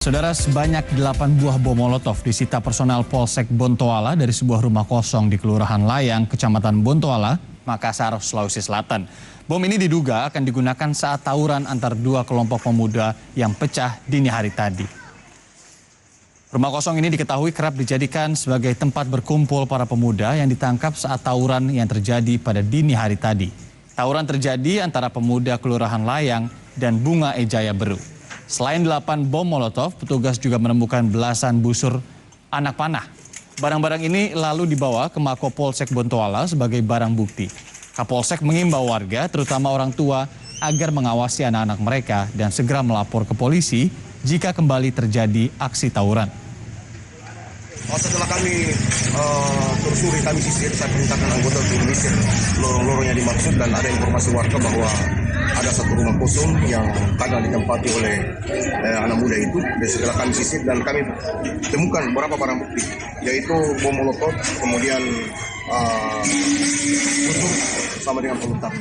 Saudara, sebanyak 8 buah bom molotov disita personel Polsek Bontoala dari sebuah rumah kosong di Kelurahan Layang, Kecamatan Bontoala, Makassar, Sulawesi Selatan. Bom ini diduga akan digunakan saat tawuran antar dua kelompok pemuda yang pecah dini hari tadi. Rumah kosong ini diketahui kerap dijadikan sebagai tempat berkumpul para pemuda yang ditangkap saat tawuran yang terjadi pada dini hari tadi. Tawuran terjadi antara pemuda Kelurahan Layang dan Bunga Ejaya Beru. Selain 8 bom molotov, petugas juga menemukan belasan busur anak panah. Barang-barang ini lalu dibawa ke Mako Polsek Bontoala sebagai barang bukti. Kapolsek mengimbau warga, terutama orang tua, agar mengawasi anak-anak mereka dan segera melapor ke polisi jika kembali terjadi aksi tawuran. Setelah kami telusuri, kami sisir, saya perintahkan anggota untuk menyisir lorong-lorong yang dimaksud, dan ada informasi warga bahwa ada satu rumah kosong yang kadang ditempati oleh anak muda itu. Dan setelah kami sisir dan kami temukan beberapa barang bukti, yaitu bom molotov, kemudian busur sama dengan pelutang.